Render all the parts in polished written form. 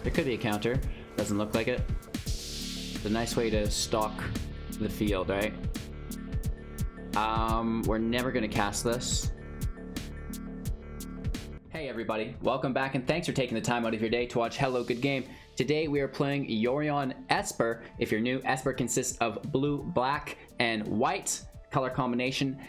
There could be a counter. Doesn't look like it. It's a nice way to stalk the field, right? We're never gonna cast this. Hey everybody, welcome back and thanks for taking the time out of your day to watch Hello Good Game. Today we are playing Yorion Esper. If you're new, Esper consists of blue, black, and white color combination.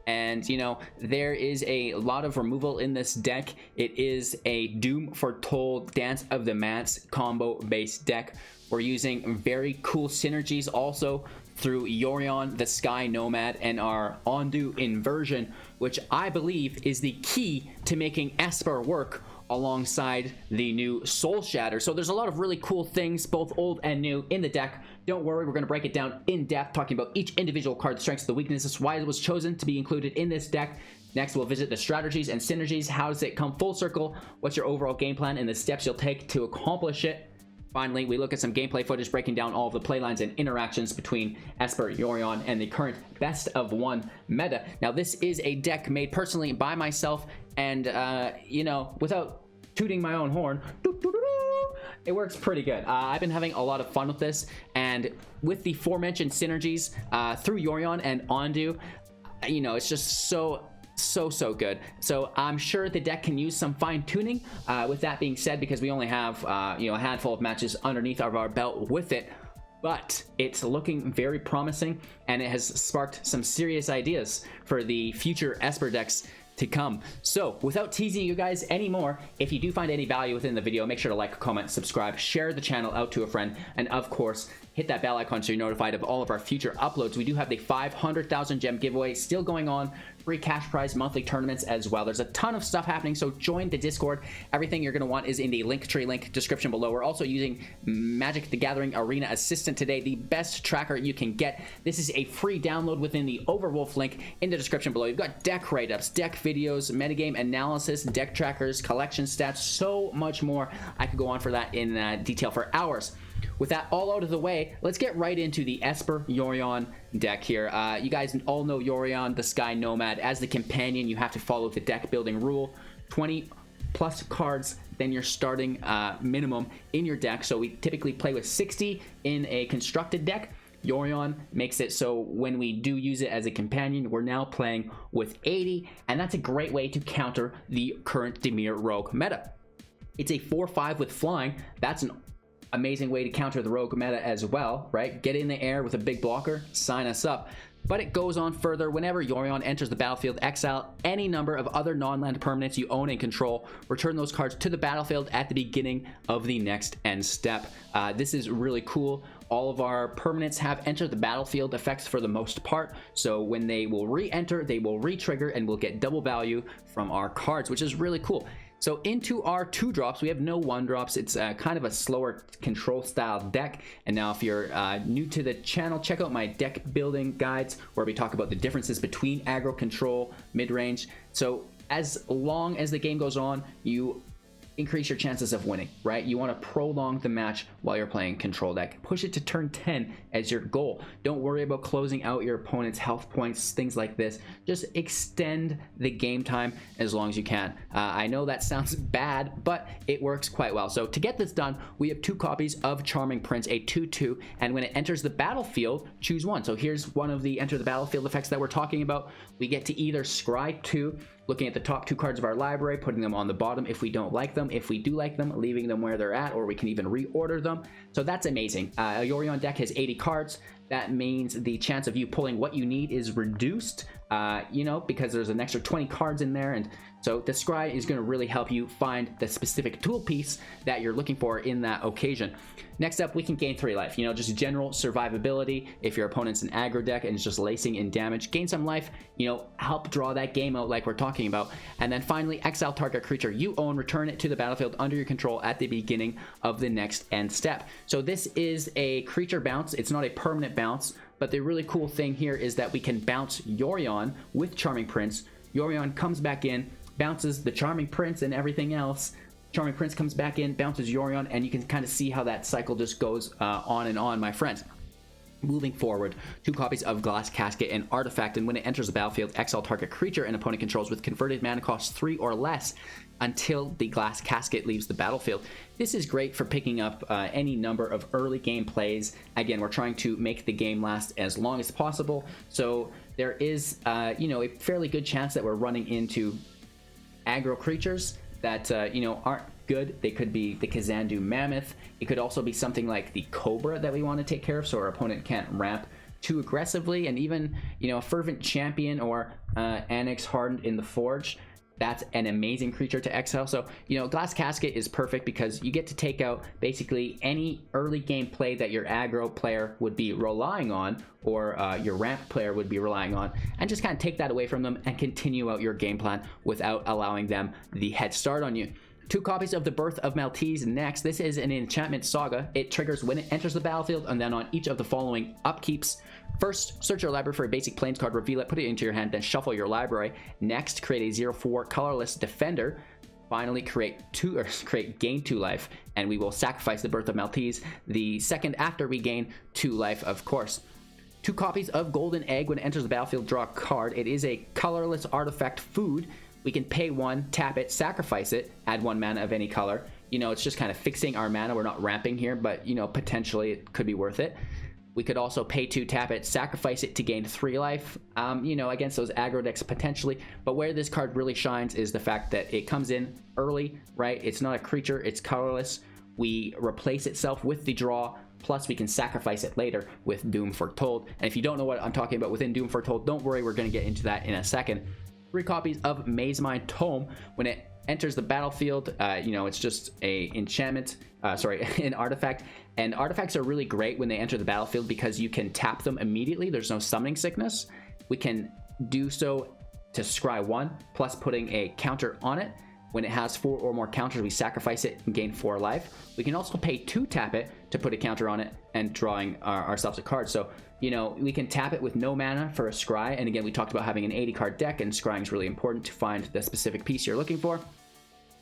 And you know, there is a lot of removal in this deck. It is a Doom Foretold Dance of the Manse combo based deck. We're using very cool synergies also through Yorion, the Sky Nomad, and our Ondu Inversion, which I believe is the key to making Esper work alongside the new Soul Shatter. So there's a lot of really cool things, both old and new, in the deck. Don't worry, we're going to break it down in depth, talking about each individual card, the strengths, the weaknesses, why it was chosen to be included in this deck. Next, we'll visit the strategies and synergies. How does it come full circle? What's your overall game plan and the steps you'll take to accomplish it? Finally, we look at some gameplay footage breaking down all of the playlines and interactions between Esper, Yorion, and the current best of one meta. Now, this is a deck made personally by myself, and you know, without tooting my own horn, it works pretty good. I've been having a lot of fun with this, and with the aforementioned synergies through Yorion and Ondu, you know, it's just so good. So I'm sure the deck can use some fine tuning. With that being said, because we only have you know, a handful of matches underneath our belt with it, but it's looking very promising, and it has sparked some serious ideas for the future Esper decks to come. So without teasing you guys anymore, if you do find any value within the video, make sure to like, comment, subscribe, share the channel out to a friend, and of course hit that bell icon so you're notified of all of our future uploads. We do have the 500,000 gem giveaway still going on, free cash prize monthly tournaments as well. There's a ton of stuff happening, so join the Discord. Everything you're going to want is in the Linktree link description below. We're also using Magic the Gathering Arena Assistant today, the best tracker you can get. This is a free download within the Overwolf link in the description below. You've got deck write-ups, deck videos, metagame analysis, deck trackers, collection stats, so much more. I could go on for that in detail for hours. With that all out of the way, let's get right into the Esper Yorion deck here. You guys all know Yorion, the Sky Nomad. As the companion, you have to follow the deck building rule. 20 plus cards than your starting minimum in your deck. So we typically play with 60 in a constructed deck. Yorion makes it so when we do use it as a companion, we're now playing with 80, and that's a great way to counter the current Dimir Rogue meta. It's a 4/5 with flying. That's an amazing way to counter the rogue meta as well, right? Get in the air with a big blocker, sign us up. But it goes on further. Whenever Yorion enters the battlefield, exile any number of other non-land permanents you own and control. Return those cards to the battlefield at the beginning of the next end step. This is really cool. All of our permanents have entered the battlefield effects for the most part. So when they will re-enter, they will re-trigger and we'll get double value from our cards, which is really cool. So into our 2-drops, we have no 1-drops. It's kind of a slower control style deck. And now if you're new to the channel, check out my deck building guides where we talk about the differences between aggro, control, mid-range. So as long as the game goes on, you increase your chances of winning, right? You want to prolong the match while you're playing control deck. Push it to turn 10 as your goal. Don't worry about closing out your opponent's health points, things like this. Just extend the game time as long as you can. I know that sounds bad, but it works quite well. So to get this done, we have 2 copies of Charming Prince, a 2/2, and when it enters the battlefield, choose one. So here's one of the enter the battlefield effects that we're talking about. We get to either scry 2, looking at the top 2 cards of our library, putting them on the bottom if we don't like them. If we do like them, leaving them where they're at, or we can even reorder them. So that's amazing. A Yorion deck has 80 cards. That means the chance of you pulling what you need is reduced, you know, because there's an extra 20 cards in there. And so the scry is going to really help you find the specific tool piece that you're looking for in that occasion. Next up, we can gain 3 life, you know, just general survivability. If your opponent's an aggro deck and it's just lacing in damage, gain some life, you know, help draw that game out like we're talking about. And then finally, exile target creature you own, return it to the battlefield under your control at the beginning of the next end step. So this is a creature bounce. It's not a permanent bounce, but the really cool thing here is that we can bounce Yorion with Charming Prince. Yorion comes back in, bounces the Charming Prince and everything else. Charming Prince comes back in, bounces Yorion, and you can kind of see how that cycle just goes on and on, my friends. Moving forward, 2 copies of Glass Casket and Artifact, and when it enters the battlefield, exile target creature an opponent controls with converted mana cost 3 or less until the Glass Casket leaves the battlefield. This is great for picking up any number of early game plays. Again, we're trying to make the game last as long as possible, so there is a fairly good chance that we're running into aggro creatures that aren't good. They could be the Kazandu Mammoth. It could also be something like the Cobra that we want to take care of so our opponent can't ramp too aggressively, and even a Fervent Champion or Annex Hardened in the Forge. That's an amazing creature to exile. So Glass Casket is perfect because you get to take out basically any early game play that your aggro player would be relying on, or your ramp player would be relying on, and just kind of take that away from them and continue out your game plan without allowing them the head start on you. 2 copies of the Birth of Meletis next. This is an enchantment saga. It triggers when it enters the battlefield, and then on each of the following upkeeps. First, search your library for a basic plains card, reveal it, put it into your hand, then shuffle your library. Next, create a 0/4 colorless defender. Finally, gain 2 life, and we will sacrifice the Birth of Meletis the second after we gain 2 life, of course. 2 copies of Golden Egg. When it enters the battlefield, draw a card. It is a colorless artifact food. We can pay 1, tap it, sacrifice it, add 1 mana of any color. It's just kind of fixing our mana. We're not ramping here, but potentially it could be worth it. We could also pay 2, tap it, sacrifice it to gain 3 life, against those aggro decks potentially. But where this card really shines is the fact that it comes in early, right? It's not a creature, it's colorless. We replace itself with the draw, plus we can sacrifice it later with Doom Foretold. And if you don't know what I'm talking about within Doom Foretold, don't worry, we're going to get into that in a second. 3 copies of Mazemind Tome. When it enters the battlefield, it's just a enchantment, an artifact. And artifacts are really great when they enter the battlefield because you can tap them immediately. There's no summoning sickness. We can do so to scry 1, plus putting a counter on it. When it has 4 or more counters, we sacrifice it and gain 4 life. We can also pay 2, tap it to put a counter on it and drawing ourselves a card. So we can tap it with no mana for a scry. And again, we talked about having an 80 card deck, and scrying is really important to find the specific piece you're looking for.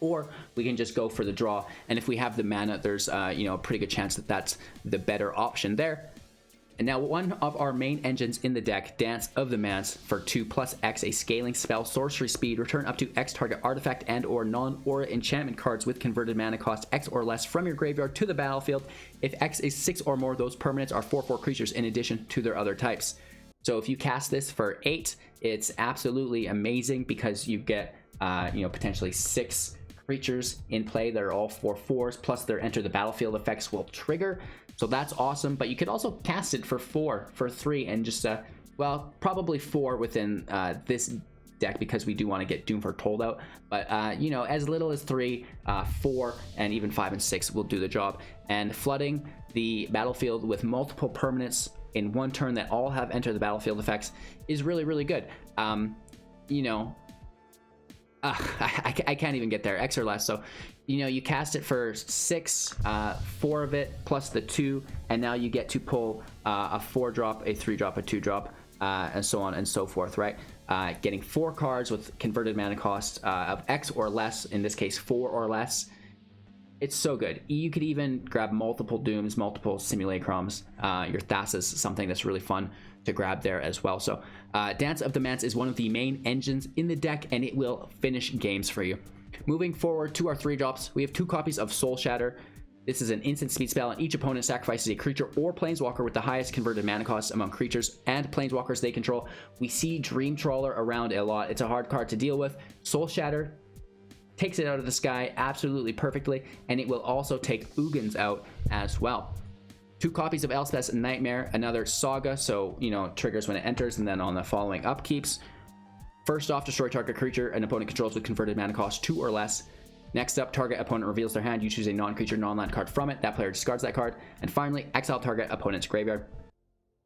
Or we can just go for the draw. And if we have the mana, there's a pretty good chance that that's the better option there. And now one of our main engines in the deck, Dance of the Manse, for 2+X, a scaling spell, sorcery speed, return up to X target artifact and or non-aura enchantment cards with converted mana cost X or less from your graveyard to the battlefield. If X is 6 or more, those permanents are 4/4 creatures in addition to their other types. So if you cast this for 8, it's absolutely amazing because you get potentially 6 creatures in play that are all 4/4s, plus their enter the battlefield effects will trigger. So that's awesome, but you could also cast it for 4, for 3, and just, probably 4 within this deck because we do want to get Doom Foretold out. But, as little as 3, 4, and even 5 and 6 will do the job. And flooding the battlefield with multiple permanents in one turn that all have enter the battlefield effects is really, really good. I can't even get there. X or less. So, you cast it for 6, 4 of it plus the 2, and now you get to pull a 4-drop, a 3-drop, a 2-drop, and so on and so forth, right? Getting 4 cards with converted mana cost of X or less, in this case 4 or less. It's so good. You could even grab multiple Dooms, multiple Simulacrums. Your Thassa is something that's really fun to grab there as well. So Dance of the Manse is one of the main engines in the deck, and it will finish games for you. Moving forward to our 3-drops, we have 2 copies of Soul Shatter. This is an instant speed spell, and each opponent sacrifices a creature or planeswalker with the highest converted mana cost among creatures and planeswalkers they control. We see Dream Trawler around a lot. It's a hard card to deal with. Soul Shatter takes it out of the sky absolutely perfectly, and it will also take Ugins out as well. 2 copies of Elspeth's Nightmare, another saga, so triggers when it enters, and then on the following upkeeps. First off, destroy target creature an opponent controls with converted mana cost 2 or less. Next up, target opponent reveals their hand. You choose a non-creature, non-land card from it. That player discards that card. And finally, exile target opponent's graveyard.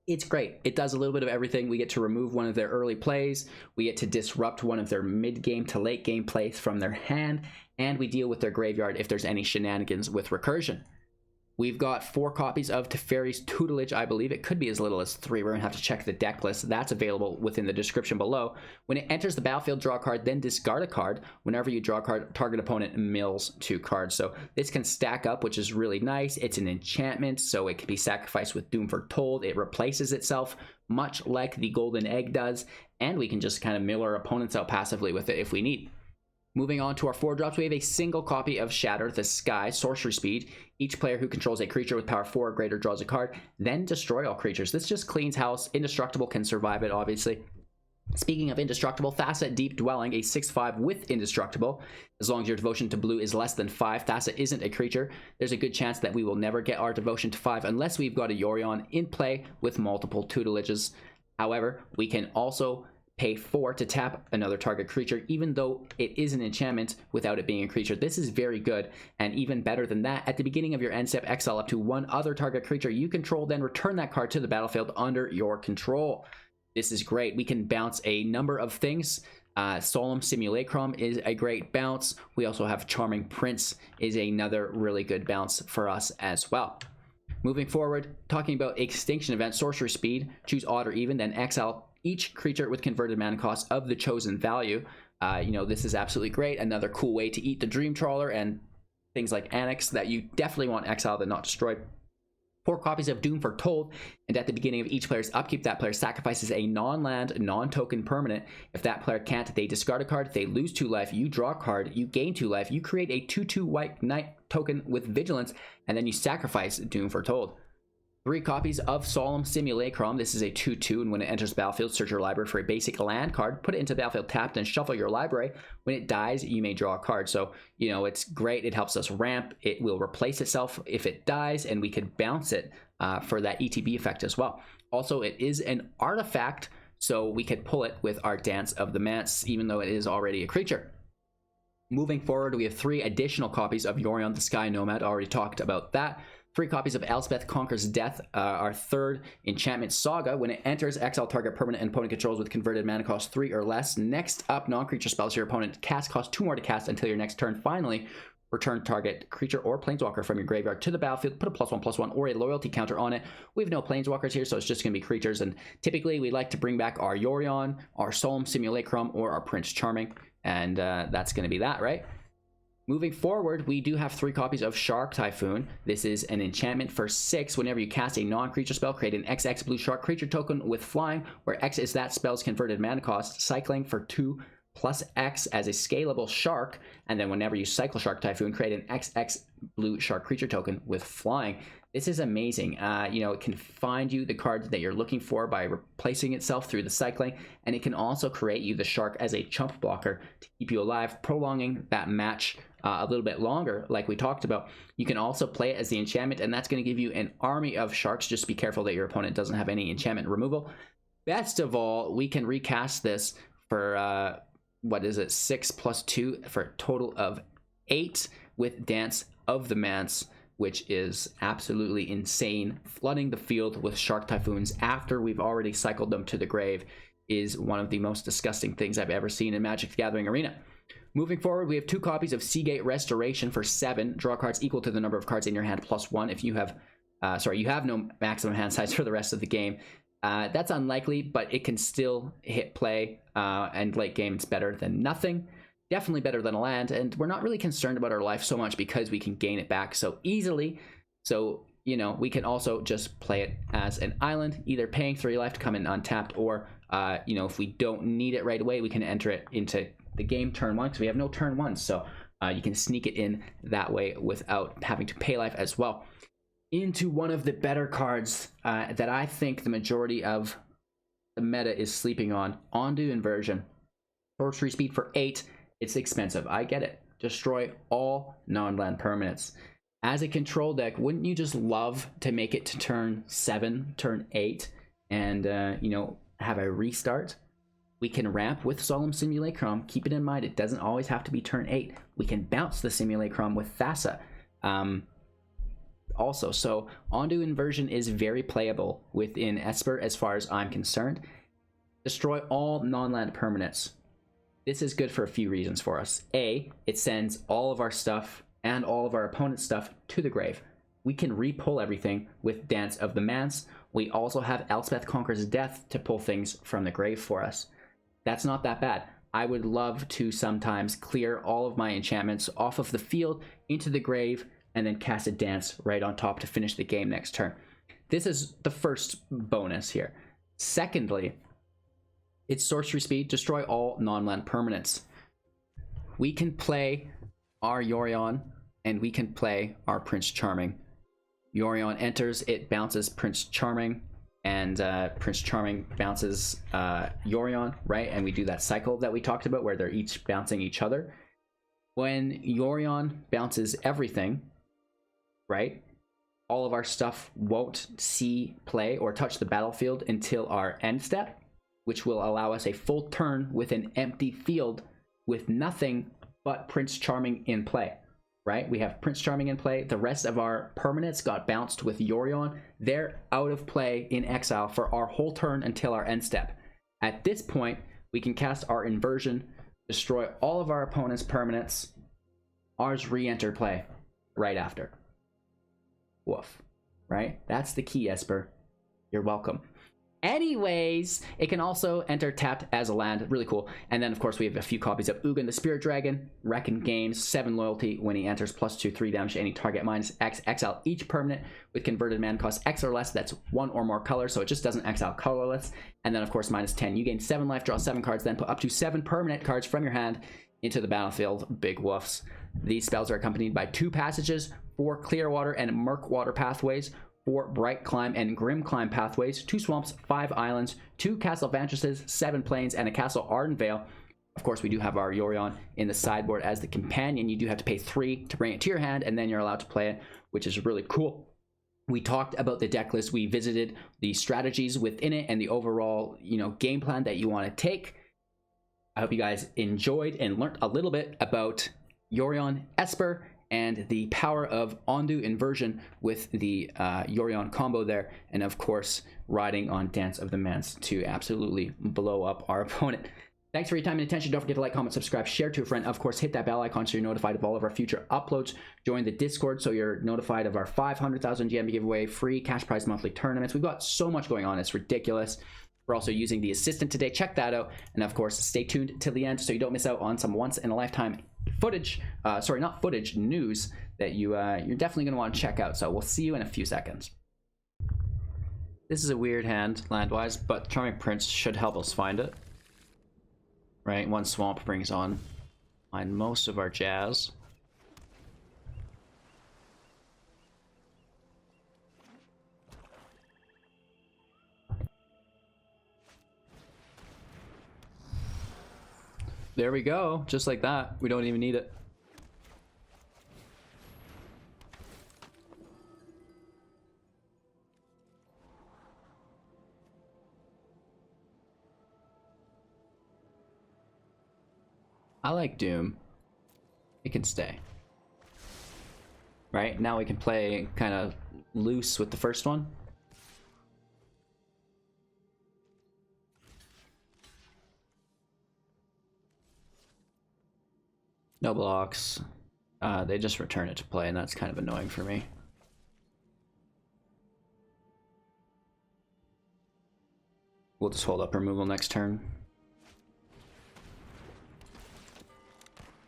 It's great. It does a little bit of everything. We get to remove one of their early plays. We get to disrupt one of their mid-game to late-game plays from their hand. And we deal with their graveyard if there's any shenanigans with recursion. We've got 4 copies of Teferi's Tutelage, I believe. It could be as little as 3. We're going to have to check the deck list. That's available within the description below. When it enters the battlefield, draw a card, then discard a card. Whenever you draw a card, target opponent mills 2 cards. So this can stack up, which is really nice. It's an enchantment, so it can be sacrificed with Doom Foretold. It replaces itself, much like the Golden Egg does. And we can just kind of mill our opponents out passively with it if we need. Moving on to our 4 drops, we have a single copy of Shatter the Sky, Sorcery Speed. Each player who controls a creature with power 4 or greater draws a card, then destroy all creatures. This just cleans house. Indestructible can survive it, obviously. Speaking of Indestructible, Thassa Deep Dwelling, a 6/5 with Indestructible. As long as your devotion to blue is less than 5, Thassa isn't a creature. There's a good chance that we will never get our devotion to 5 unless we've got a Yorion in play with multiple tutelages. However, we can also pay 4 to tap another target creature, even though it is an enchantment without it being a creature. This is very good, and even better than that, at the beginning of your end step, exile up to 1 other target creature you control, then return that card to the battlefield under your control. This is great. We can bounce a number of things. Solemn Simulacrum is a great bounce. We also have Charming Prince is another really good bounce for us as well. Moving forward, talking about Extinction Event, Sorcery Speed, choose odd or even, then exile each creature with converted mana cost of the chosen value. This is absolutely great. Another cool way to eat the Dream Trawler and things like Annex that you definitely want exiled and not destroyed. 4 copies of Doom Foretold, and at the beginning of each player's upkeep, that player sacrifices a non-land, non-token permanent. If that player can't, they discard a card, they lose 2 life, you draw a card, you gain 2 life, you create a 2/2 white knight token with Vigilance, and then you sacrifice Doom Foretold. 3 copies of Solemn Simulacrum. This is a 2/2, and when it enters the battlefield, search your library for a basic land card, put it into the battlefield tapped, and shuffle your library. When it dies, you may draw a card. So, it's great. It helps us ramp. It will replace itself if it dies, and we could bounce it for that ETB effect as well. Also, it is an artifact, so we could pull it with our Dance of the Manse, even though it is already a creature. Moving forward, we have 3 additional copies of Yorion the Sky Nomad. Already talked about that. 3 copies of Elspeth Conquers Death, our 3rd enchantment saga. When it enters, exile target permanent and opponent controls with converted mana cost 3 or less. Next up, non-creature spells your opponent cast cost 2 more to cast until your next turn. Finally, return target creature or planeswalker from your graveyard to the battlefield, put a +1/+1 or a loyalty counter on it. We have no planeswalkers here, so it's just going to be creatures, and typically we like to bring back our Yorion, our Solemn Simulacrum, or our Prince Charming, and that's going to be that, right? Moving forward, we do have 3 copies of Shark Typhoon. This is an enchantment for 6. Whenever you cast a non-creature spell, create an XX blue shark creature token with flying, where X is that spell's converted mana cost, cycling for 2 plus X as a scalable shark, and then whenever you cycle Shark Typhoon, create an XX blue shark creature token with flying. This is amazing. It can find you the cards that you're looking for by replacing itself through the cycling, and it can also create you the shark as a chump blocker to keep you alive, prolonging that match a little bit longer, like we talked about. You can also play it as the enchantment, and that's going to give you an army of sharks. Just be careful that your opponent doesn't have any enchantment removal. Best of all, we can recast this for, 6 plus 2 for a total of 8 with Dance of the Manse, which is absolutely insane. Flooding the field with Shark Typhoons after we've already cycled them to the grave is one of the most disgusting things I've ever seen in Magic the Gathering Arena. Moving forward, we have 2 copies of Seagate Restoration for 7. Draw cards equal to the number of cards in your hand +1. If you have, you have no maximum hand size for the rest of the game. That's unlikely, but it can still hit play, and late game it's better than nothing. Definitely better than a land, and we're not really concerned about our life so much because we can gain it back so easily. So, we can also just play it as an island, either paying 3 life to come in untapped, or, if we don't need it right away, we can enter it into the game turn 1, because we have no turn 1, so you can sneak it in that way without having to pay life as well. Into one of the better cards that I think the majority of the meta is sleeping on, Ondu Inversion. Sorcery Speed for 8. It's expensive, I get it. Destroy all non-land permanents. As a control deck, wouldn't you just love to make it to turn 7, turn 8, and have a restart? We can ramp with Solemn Simulacrum. Keep it in mind, it doesn't always have to be turn 8. We can bounce the Simulacrum with Thassa. Also, so Ondu Inversion is very playable within Esper as far as I'm concerned. Destroy all non-land permanents. This is good for a few reasons for us. A, it sends all of our stuff and all of our opponent's stuff to the grave. we can re-pull everything with Dance of the Manse. We also have Elspeth Conquers Death to pull things from the grave for us. That's not that bad. I would love to sometimes clear all of my enchantments off of the field into the grave and then cast a Dance right on top to finish the game next turn. This is the first bonus here. Secondly, it's sorcery speed, destroy all non-land permanents. We can play our Yorion and we can play our Prince Charming. Yorion enters, it bounces Prince Charming, and Prince Charming bounces Yorion, right? And we do that cycle that we talked about where they're each bouncing each other. When Yorion bounces everything, right, all of our stuff won't see play or touch the battlefield until our end step, which will allow us a full turn with an empty field with nothing but Prince Charming in play, right? We have Prince Charming in play. The rest of our permanents got bounced with Yorion. They're out of play in exile for our whole turn until our end step. At this point, we can cast our Inversion, destroy all of our opponent's permanents. Ours re-enter play right after. Woof, right? That's the key, Esper. You're welcome. Anyways, it can also enter tapped as a land. Really cool. And then, of course, we have a few copies of Ugin the Spirit Dragon. Reckon gains 7 loyalty when he enters, +2/3 damage to any target, -X. Exile each permanent with converted mana cost X or less. That's 1 or more colors, so it just doesn't exile colorless. And then, of course, -10. You gain 7 life, draw 7 cards, then put up to 7 permanent cards from your hand into the battlefield. Big woofs. These spells are accompanied by 2 passages, 4 clear water and murk water pathways, 4 bright climb and grim climb pathways, 2 swamps, 5 islands, 2 castle vantresses, 7 plains, and a castle Ardenvale. Of course, we do have our Yorion in the sideboard as the companion. You do have to pay 3 to bring it to your hand, and then you're allowed to play it, which is really cool. We talked about the deck list. We visited the strategies within it and the overall, game plan that you want to take. I hope you guys enjoyed and learned a little bit about Yorion, Esper, and the power of Ondu Inversion with the Yorion combo there, and of course riding on Dance of the Manse to absolutely blow up our opponent. Thanks for your time and attention. Don't forget to like, comment, subscribe, share to a friend. Of course, hit that bell icon so you're notified of all of our future uploads. Join the Discord so you're notified of our 500,000 GM giveaway, free cash prize monthly tournaments. We've got so much going on, it's ridiculous. We're also using the assistant today. Check that out. And of course, stay tuned till the end so you don't miss out on some once-in-a-lifetime footage, news that you're definitely going to want to check out. So we'll see you in a few seconds. This is a weird hand land-wise, but Charming Prince should help us find it. Right, 1 swamp brings on most of our jazz. There we go, just like that. We don't even need it. I like Doom. It can stay. Right, now we can play kind of loose with the first one. No blocks. They just return it to play, and that's kind of annoying for me. We'll just hold up removal next turn.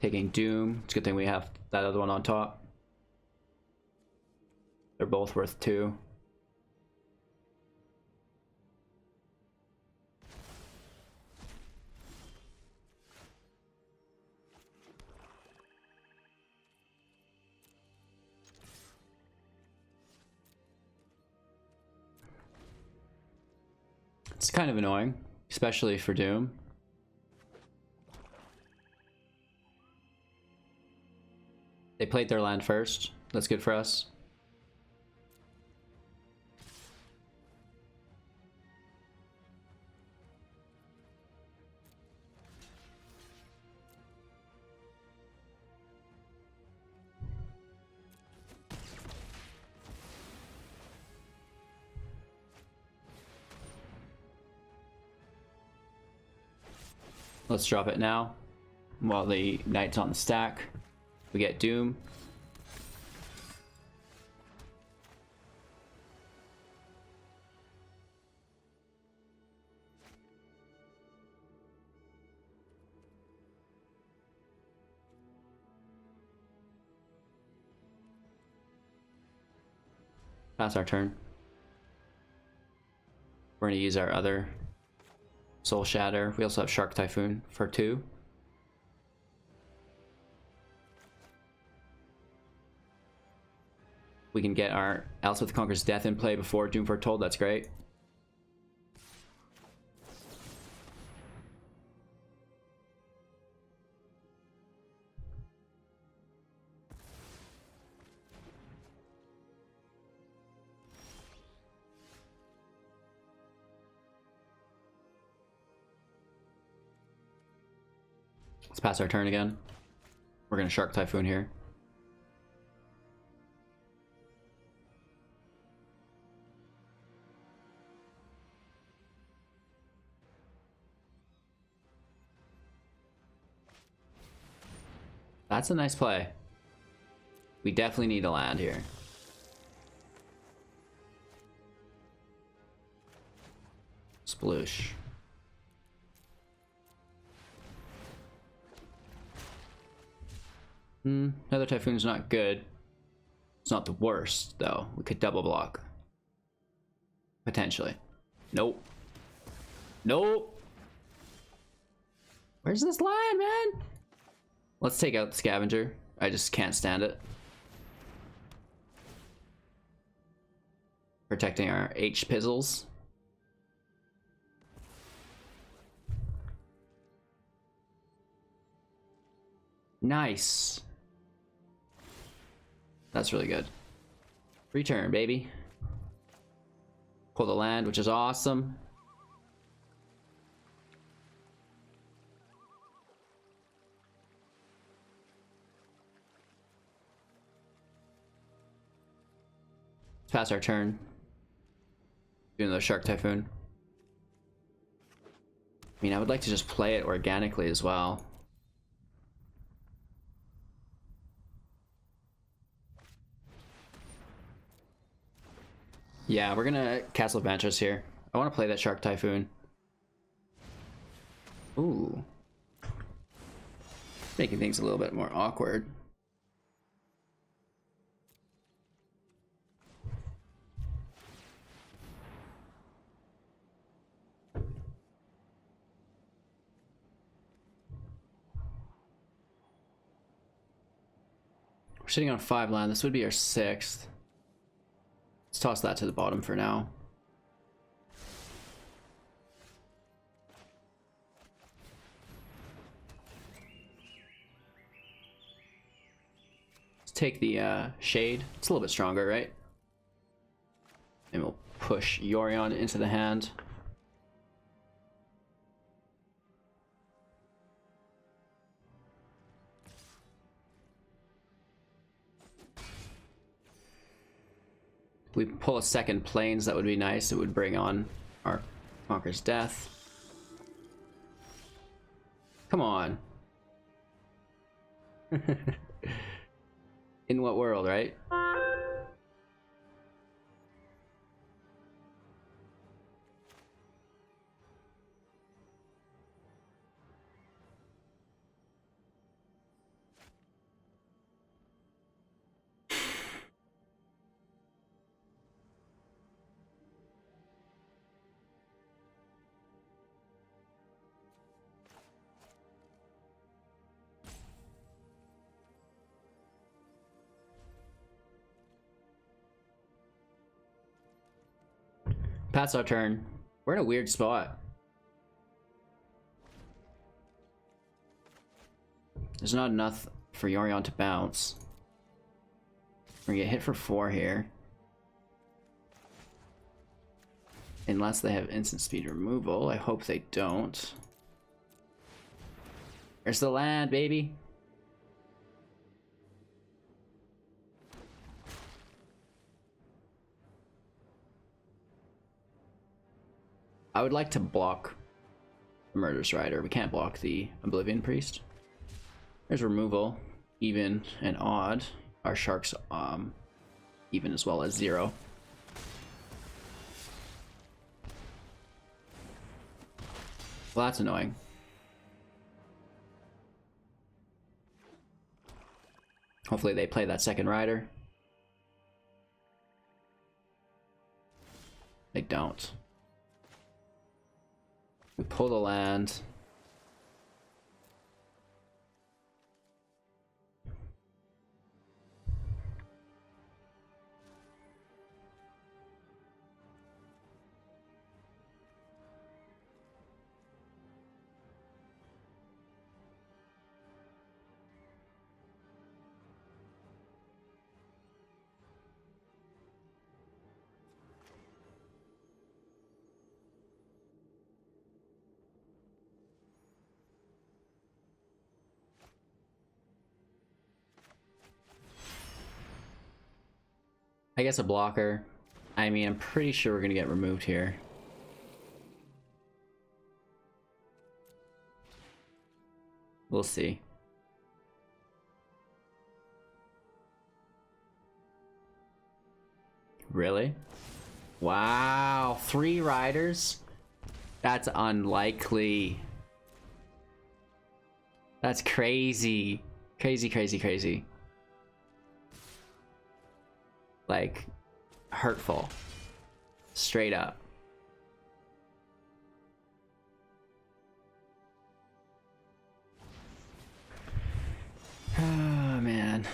Taking Doom. It's a good thing we have that other one on top. They're both worth 2. It's kind of annoying, especially for Doom. They played their land first. That's good for us. Let's drop it now while the knight's on the stack. We get Doom. Pass our turn. We're gonna use our other Soul Shatter. We also have Shark Typhoon for 2. We can get our Elspeth Conquers Death in play before Doom Foretold. That's great. Let's pass our turn again. We're gonna Shark Typhoon here. That's a nice play. We definitely need to land here. Sploosh. Another Typhoon's not good. It's not the worst, though. We could double block. Potentially. Nope. Nope. Where's this line, man? Let's take out the Scavenger. I just can't stand it. Protecting our H-Pizzles. Nice. That's really good. Return, baby. Pull the land, which is awesome. Let's pass our turn. Do another Shark Typhoon. I mean, I would like to just play it organically as well. Yeah, we're gonna Castle Vantress here. I want to play that Shark Typhoon. Ooh. Making things a little bit more awkward. We're sitting on 5 land. This would be our 6th. Let's toss that to the bottom for now. Let's take the Shade. It's a little bit stronger, right? And we'll push Yorion into the hand. If we pull a second Plains, that would be nice. It would bring on our Conqueror's Death. Come on. In what world, right? Pass our turn. We're in a weird spot. There's not enough for Yorion to bounce. We're gonna get hit for 4 here. Unless they have instant speed removal. I hope they don't. There's the land, baby. I would like to block the Murderous Rider. We can't block the Oblivion Priest. There's removal, even and odd. Our Shark's even as well as 0. Well, that's annoying. Hopefully they play that second rider. They don't. We pull the land. I guess a blocker. I mean, I'm pretty sure we're gonna get removed here. We'll see. Really? Wow, 3 riders? That's unlikely. That's crazy. Crazy, crazy, crazy. Like, hurtful. Straight up. Oh, man.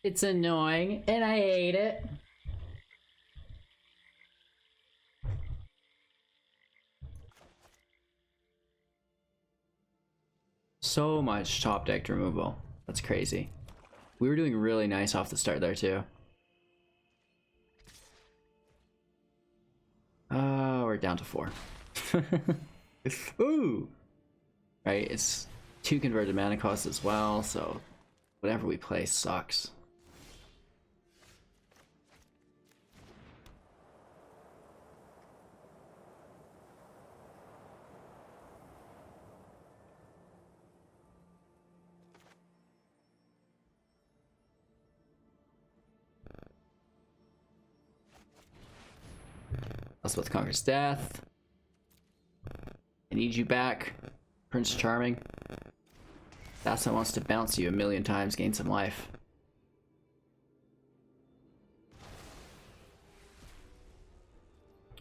It's annoying, and I hate it. So much top deck removal. That's crazy. We were doing really nice off the start there, too. We're down to 4. Ooh! Right, it's 2 converted mana costs as well, so whatever we play sucks. Elspeth conquers death. I need you back, Prince Charming. Thassa wants to bounce you a million times, gain some life.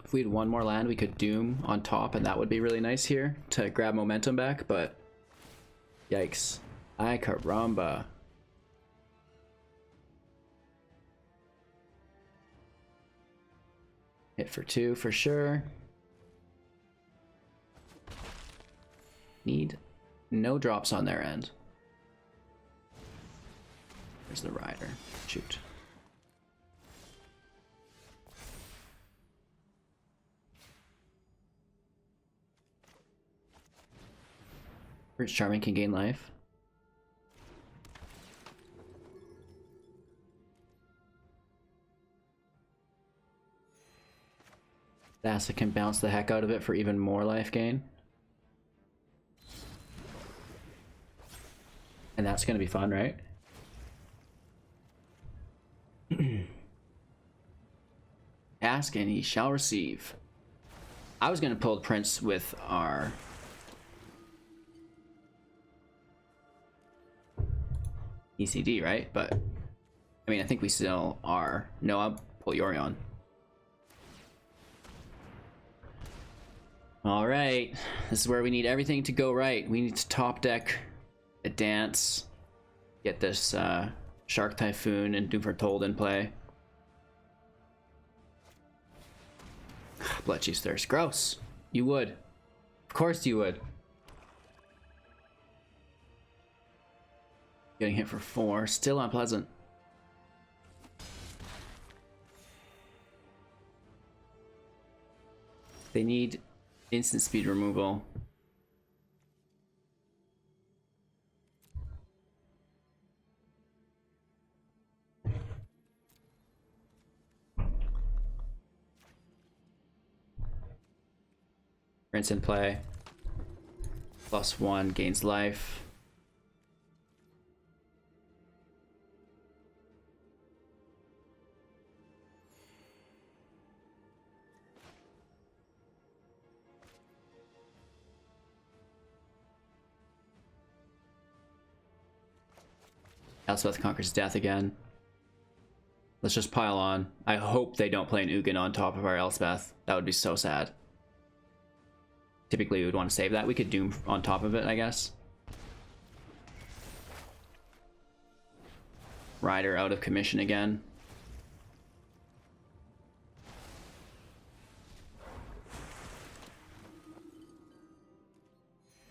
If we had one more land, we could Doom on top, and that would be really nice here to grab momentum back, but yikes. Ay caramba. Hit for 2 for sure. Need no drops on their end. There's the rider. Shoot. Prince Charming can gain life. Thassa can bounce the heck out of it for even more life gain. And that's gonna be fun, right? Ask and he shall receive. I was gonna pull the Prince with our ECD, right? But I mean, I think we still are. No, I'll pull Yorion. All right, this is where we need everything to go right. We need to top deck a dance, get this Shark Typhoon and Doom Foretold in play. Bloodchief's Thirst, gross. You would, of course you would. Getting hit for 4, still unpleasant. They need instant speed removal. Rinse and play. +1 gains life. Elspeth conquers death again. Let's just pile on. I hope they don't play an Ugin on top of our Elspeth. That would be so sad. Typically we would want to save that. We could Doom on top of it, I guess. Rider out of commission again.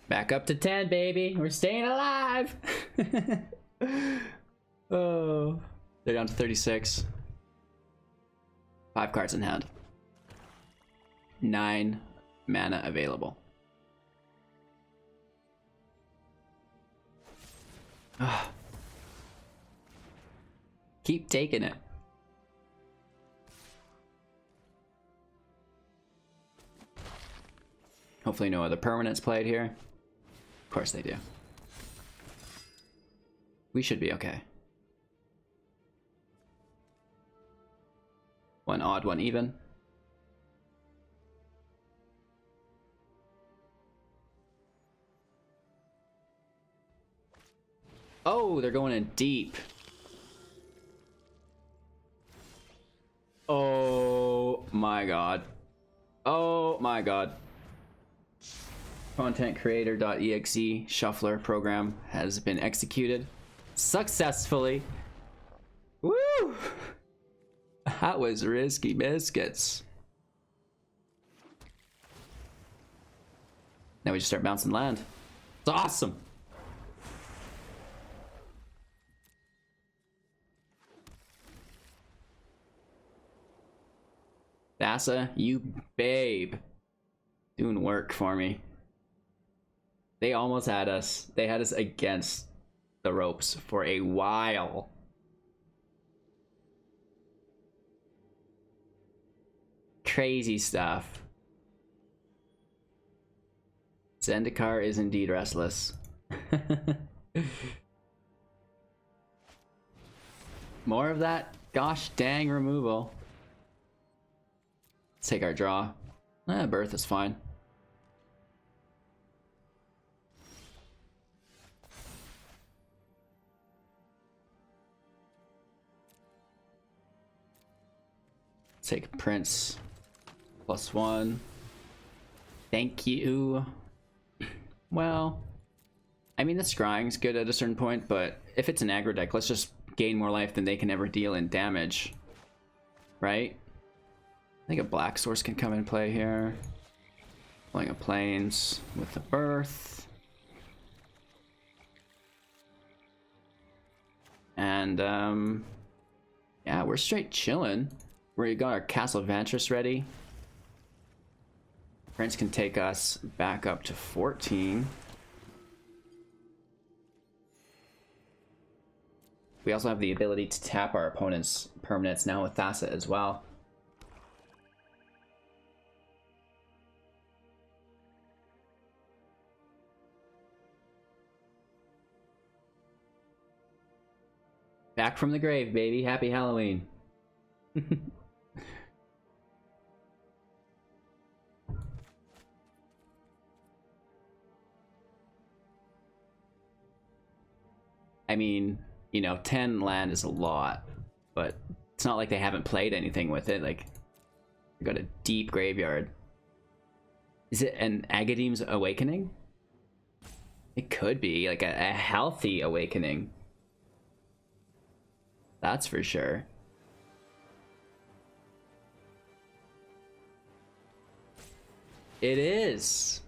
Back up to 10, baby. We're staying alive. Oh, they're down to 36. 5 cards in hand. 9 mana available. Keep taking it. Hopefully no other permanents played here. Of course they do. We should be okay. One odd, one even. Oh, they're going in deep. Oh my god. Oh my god. Content creator.exe shuffler program has been executed successfully. Woo! That was risky biscuits. Now we just start bouncing land. It's awesome. Thassa, you babe. Doing work for me. They almost had us. They had us against the ropes for a while. Crazy stuff. Zendikar is indeed restless. More of that gosh dang removal. Let's take our draw. Birth is fine. Take Prince. +1. Thank you. Well, I mean the scrying's good at a certain point, but if it's an aggro deck, let's just gain more life than they can ever deal in damage. Right? I think a black source can come in play here. Playing a plains with the Birth. And yeah, we're straight chilling. We got our Castle Vantress ready. Prince can take us back up to 14. We also have the ability to tap our opponent's permanents now with Thassa as well. Back from the grave, baby. Happy Halloween. I mean, you know, 10 land is a lot, but it's not like they haven't played anything with it. Like, we got a deep graveyard. Is it an Agadeem's Awakening? It could be, like a healthy awakening. That's for sure. It is.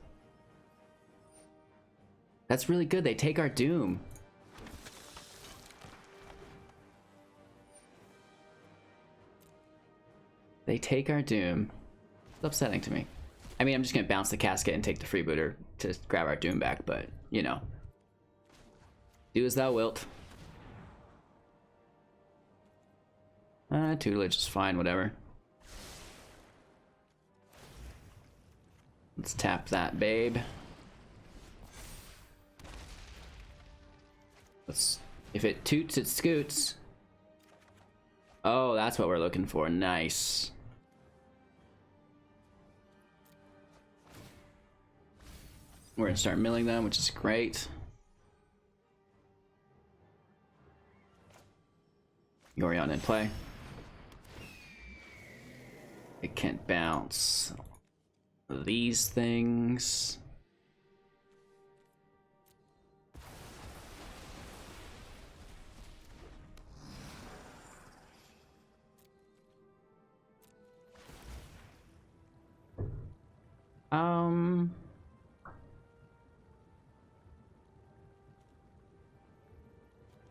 That's really good. They take our Doom. They take our Doom. It's upsetting to me. I mean, I'm just gonna bounce the casket and take the freebooter to grab our Doom back, but, you know. Do as thou wilt. Tutelage is fine, whatever. Let's tap that, babe. Let's, if it toots, it scoots. Oh, that's what we're looking for. Nice. We're gonna start milling them, which is great. Yorion in play. It can't bounce these things.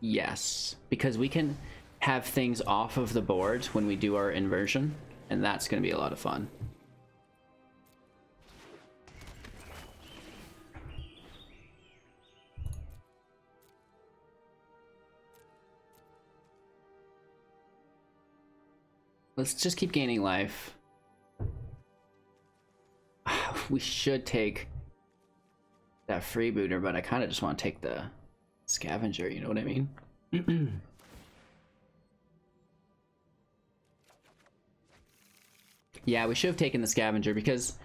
Yes, because we can have things off of the board when we do our inversion, and that's going to be a lot of fun. Let's just keep gaining life. We should take that freebooter, but I kind of just want to take the scavenger, you know what I mean? Yeah, we should have taken the scavenger because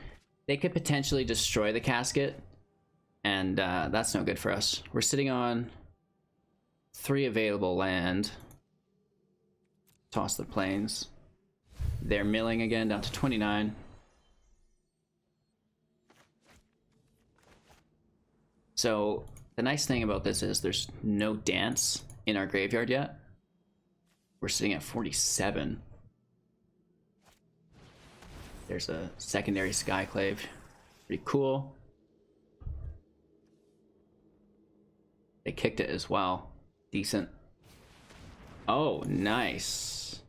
they could potentially destroy the casket, and that's no good for us. We're sitting on 3 available land. Toss the plains. They're milling again down to 29. So the nice thing about this is there's no dance in our graveyard yet. We're sitting at 47. There's a secondary Skyclave. Pretty cool. They kicked it as well. Decent. Oh, nice.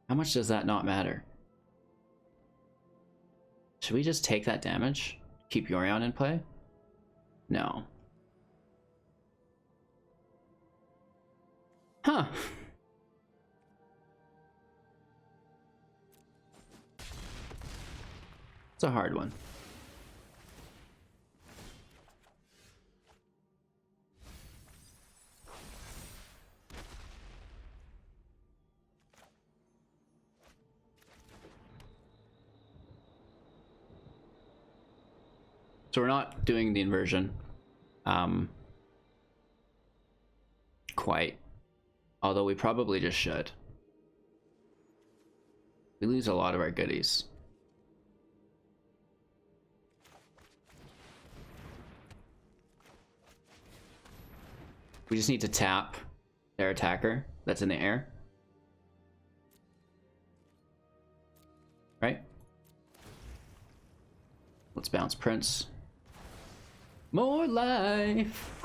How much does that not matter? Should we just take that damage? Keep Yorion in play? No. Huh. It's a hard one. So we're not doing the inversion quite, although we probably just should. We lose a lot of our goodies. We just need to tap their attacker that's in the air. Right? Let's bounce Prince. More life!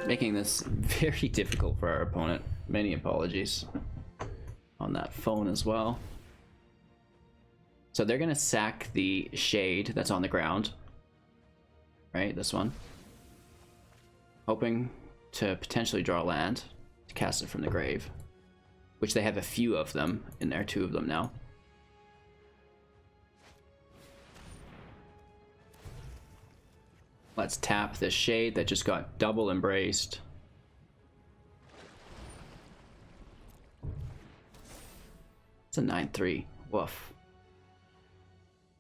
Making this very difficult for our opponent. Many apologies on that phone as well. So they're gonna sack the shade that's on the ground. Right, this one. Hoping to potentially draw land to cast it from the grave. Which they have a few of them in there, 2 of them now. Let's tap this shade that just got double embraced. It's a 9/3. Woof.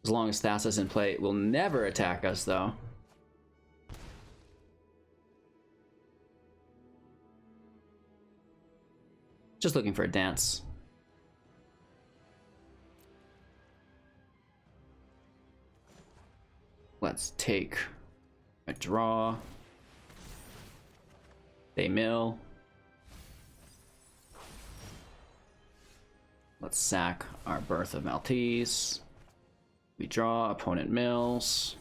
As long as Thassa's in play, it will never attack us, though. Just looking for a dance. Let's take a draw. They mill. Let's sack our Birth of Meletis. We draw, opponent mills.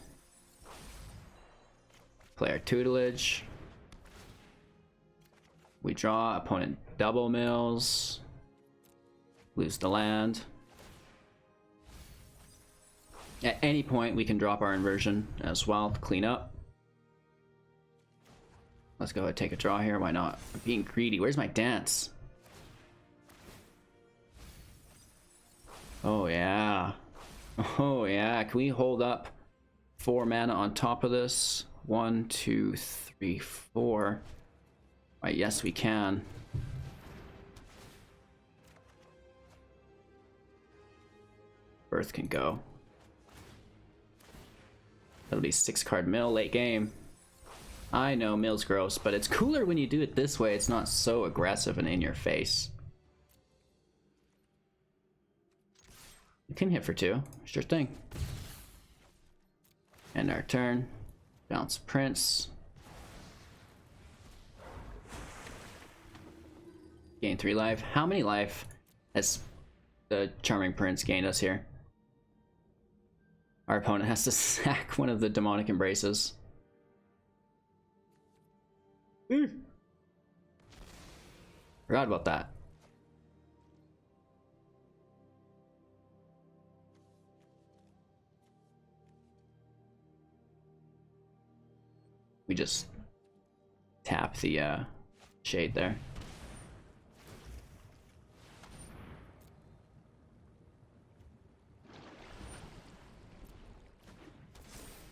Play our Tutelage. We draw, opponent double mills. Lose the land. At any point we can drop our inversion as well to clean up. Let's go ahead and take a draw here. Why not? I'm being greedy. Where's my dance? Oh, yeah. Oh, yeah. Can we hold up 4 mana on top of this? 1, 2, 3, 4. Right, yes, we can. Birth can go. That'll be 6-card mill late game. I know mill's gross, but it's cooler when you do it this way. It's not so aggressive and in your face. You can hit for 2. Sure thing. End our turn. Bounce Prince. Gain 3 life. How many life has the Charming Prince gained us here? Our opponent has to sack one of the Demonic Embraces. Forgot about that. We just tap the shade there.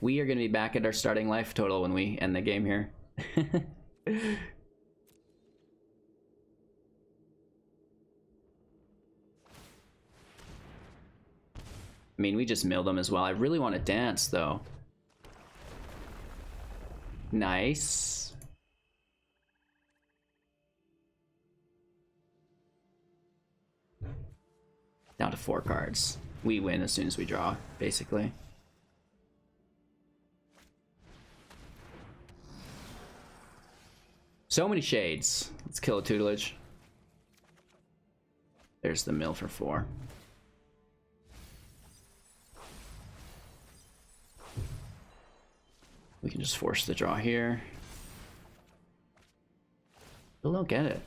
We are going to be back at our starting life total when we end the game here. I mean, we just milled them as well. I really want to dance, though. Nice. Down to 4 cards. We win as soon as we draw, basically. So many shades. Let's kill a tutelage. There's the mill for 4. We can just force the draw here. Still don't get it.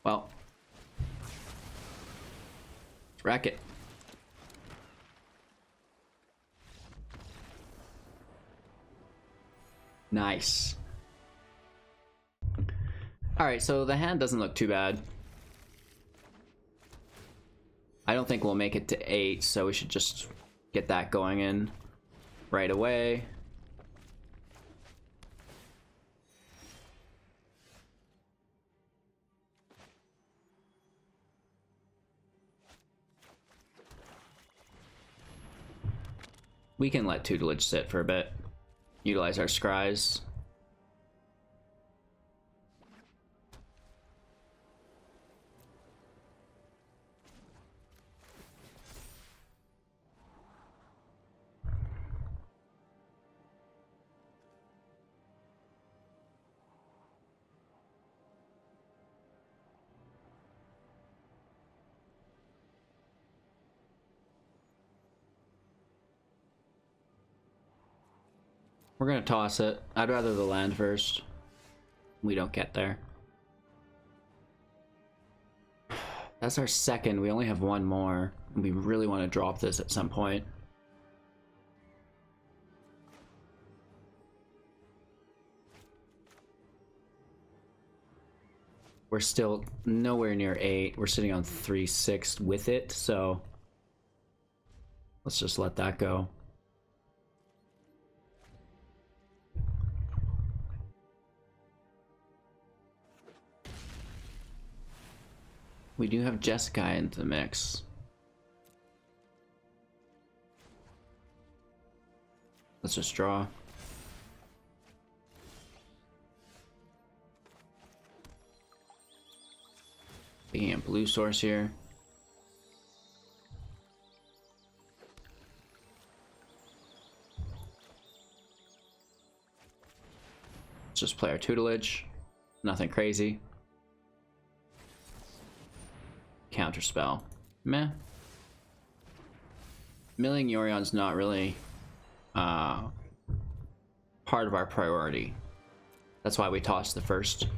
Well. Let's wreck it. Nice. Alright, so the hand doesn't look too bad. I don't think we'll make it to 8, so we should just get that going in right away. We can let tutelage sit for a bit. Utilize our scries. We're gonna toss it. I'd rather the land first. We don't get there. That's our second. We only have 1 more. We really want to drop this at some point. We're still nowhere near 8. We're sitting on 3/6 with it, so let's just let that go. We do have Jessica into the mix. Let's just draw. Taking a blue source here. Let's just play our tutelage. Nothing crazy. Counterspell. Meh. Milling Yorion's not really part of our priority. That's why we tossed the first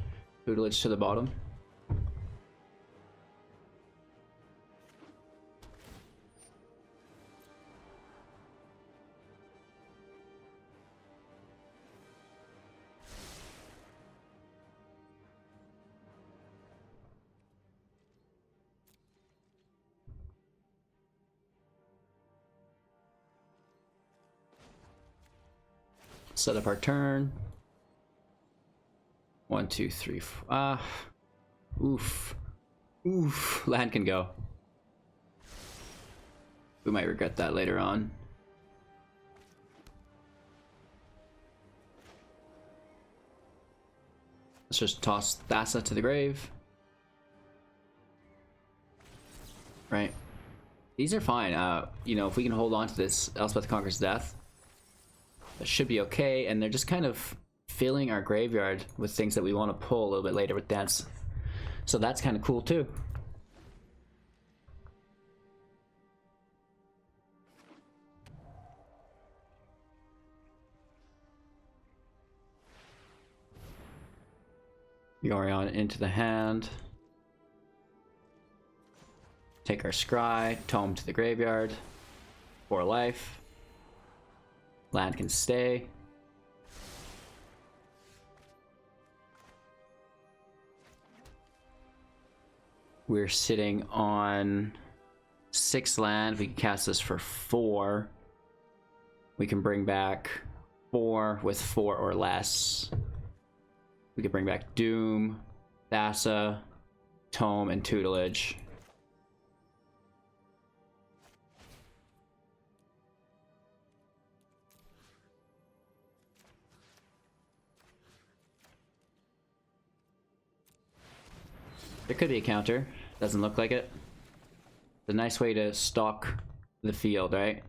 tutelage to the bottom. Set up our turn. 1, 2, 3, 4. Oof. Oof. Land can go. We might regret that later on. Let's just toss Thassa to the grave. Right. These are fine. You know, if we can hold on to this Elspeth Conquers Death, that should be okay. And they're just kind of filling our graveyard with things that we want to pull a little bit later with Dance. So that's kind of cool too. Yorion into the hand. Take our scry, tome to the graveyard. 4 life. Land can stay. We're sitting on 6 land. We can cast this for 4. We can bring back 4 with 4 or less. We could bring back Doom, Thassa, Tome, and Tutelage. There could be a counter. Doesn't look like it. It's a nice way to stalk the field, right?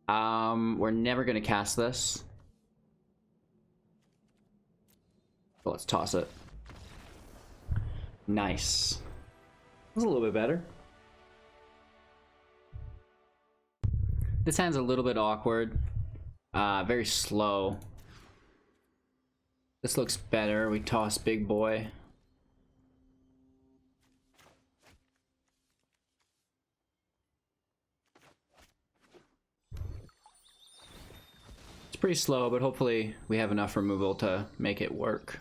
We're never gonna cast this. So let's toss it. Nice. That's a little bit better. This hand's a little bit awkward. Very slow. This looks better. We toss big boy. It's pretty slow, but hopefully we have enough removal to make it work.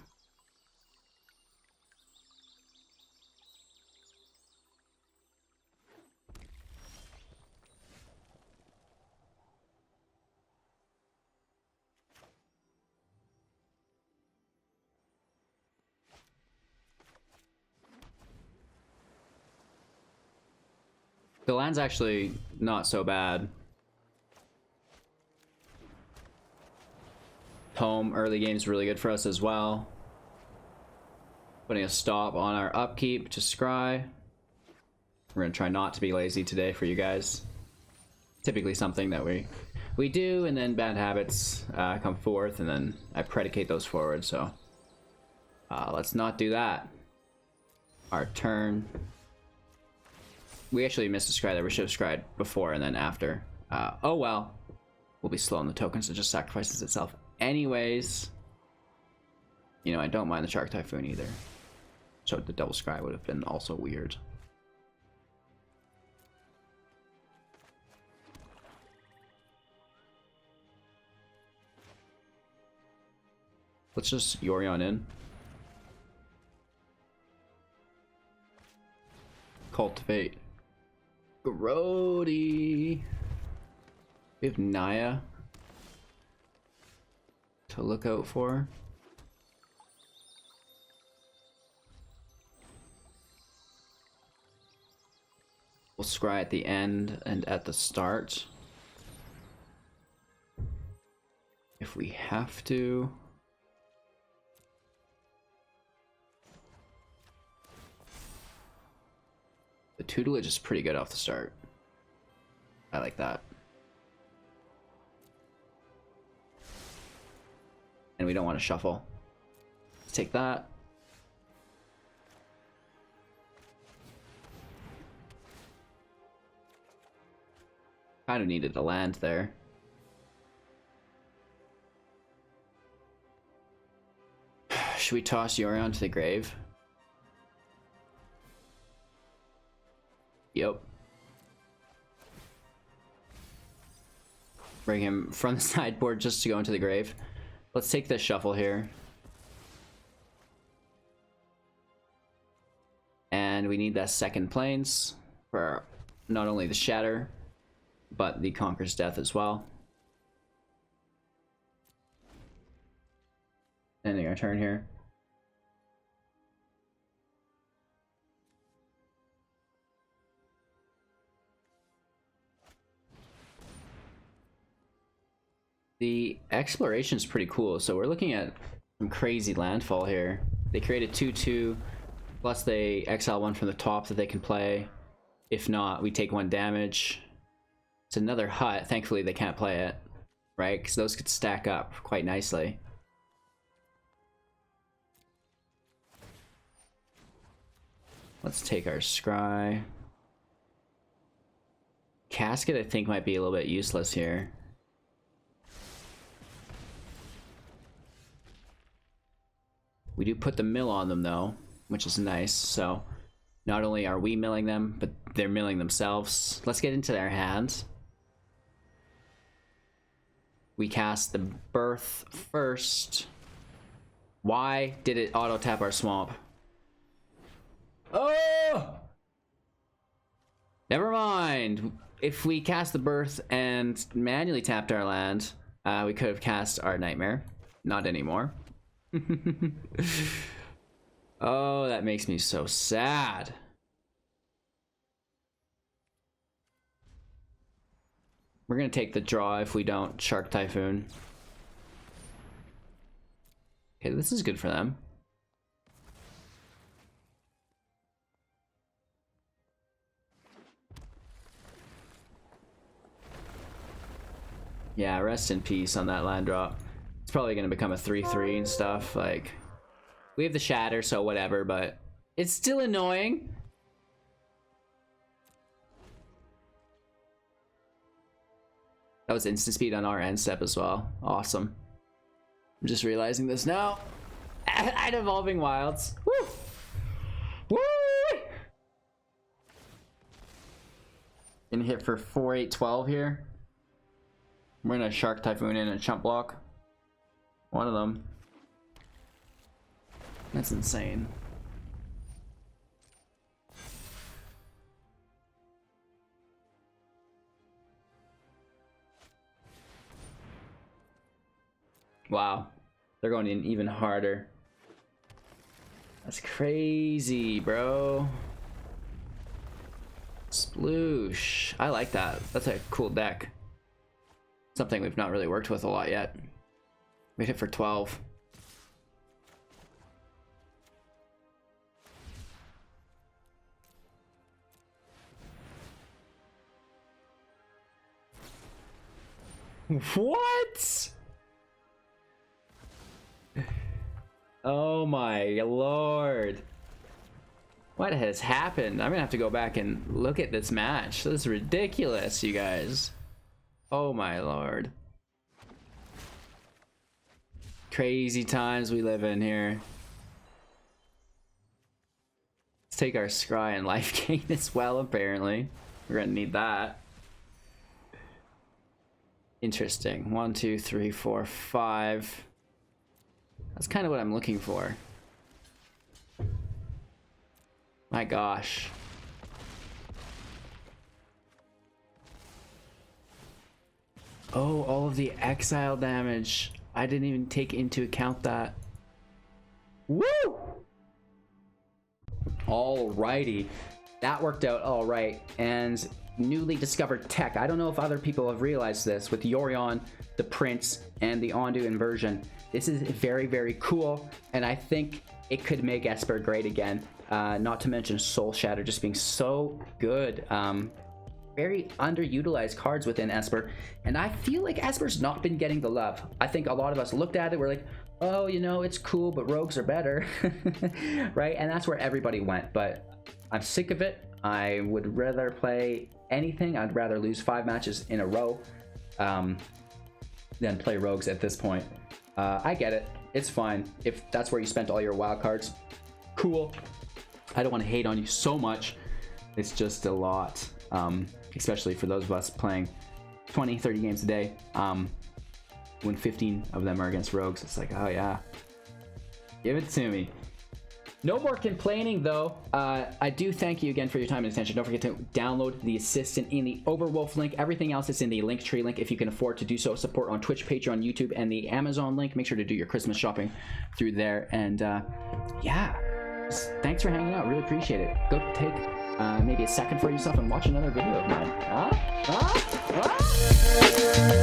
The land's actually not so bad. Tome early game is really good for us as well. Putting a stop on our upkeep to scry. We're gonna try not to be lazy today for you guys. Typically something that we do, and then bad habits come forth, and then I predicate those forward. So let's not do that. Our turn. We actually missed a scry there. We should have scried before and then after. Oh well. We'll be slow on the tokens. It just sacrifices itself anyways. You know, I don't mind the Shark Typhoon either. So the double scry would have been also weird. Let's just Yorion in. Cultivate. Grody. We have Naya to look out for. We'll scry at the end and at the start if we have to. The tutelage is pretty good off the start. I like that. And we don't want to shuffle. Let's take that. Kind of needed a land there. Should we toss Yorion to the grave? Yep. Bring him from the sideboard just to go into the grave. Let's take this shuffle here. And we need that second plains for not only the Shatter, but the Conqueror's Death as well. Ending our turn here. The exploration is pretty cool, so we're looking at some crazy landfall here. They created 2/2, plus they exile one from the top that they can play. If not, we take 1 damage. It's another hut. Thankfully, they can't play it, right? Because those could stack up quite nicely. Let's take our scry. Casket, I think, might be a little bit useless here. We do put the mill on them though, which is nice. So not only are we milling them, but they're milling themselves. Let's get into their hands. We cast the Birth first. Why did it auto tap our swamp? Oh! Never mind. If we cast the Birth and manually tapped our land, we could have cast our Nightmare. Not anymore. Oh, that makes me so sad. We're gonna take the draw if we don't Shark Typhoon. Okay, this is good for them. Yeah, rest in peace on that land drop. It's probably gonna become a 3/3 and stuff. Like, we have the shatter, so whatever, but it's still annoying. That was instant speed on our end step as well. Awesome. I'm just realizing this now. At Evolving Wilds. Woo! Woo! Gonna hit for 4/8/12 here. We're gonna Shark Typhoon in a chump block. One of them. That's insane. Wow. They're going in even harder. That's crazy, bro. Sploosh. I like that. That's a cool deck. Something we've not really worked with a lot yet. We hit for 12. What? Oh my lord. What has happened? I'm gonna have to go back and look at this match. This is ridiculous, you guys. Oh my lord. Crazy times we live in here. Let's take our scry and life gain as well, apparently. We're gonna need that. Interesting. 1, 2, 3, 4, 5. That's kind of what I'm looking for. My gosh. Oh, all of the exile damage. I didn't even take into account that. Woo! Alrighty. That worked out alright. And newly discovered tech. I don't know if other people have realized this with Yorion, the Prince, and the Ondu Inversion. This is very, very cool, and I think it could make Esper great again. Not to mention Soul Shatter just being so good. Very underutilized cards within Esper, and I feel like Esper's not been getting the love. I think a lot of us looked at it, we're like, oh, you know, it's cool, but rogues are better, right? And that's where everybody went, but I'm sick of it. I would rather play anything. I'd rather lose 5 matches in a row than play rogues at this point. I get it. It's fine. If that's where you spent all your wild cards, cool. I don't want to hate on you so much. It's just a lot, especially for those of us playing 20, 30 games a day. When 15 of them are against rogues, it's like, oh yeah, give it to me. No more complaining, though. I do thank you again for your time and attention. Don't forget to download the assistant in the Overwolf link. Everything else is in the Linktree link if you can afford to do so. Support on Twitch, Patreon, YouTube, and the Amazon link. Make sure to do your Christmas shopping through there. And yeah, thanks for hanging out. Really appreciate it. Go take maybe a second for yourself and watch another video of mine.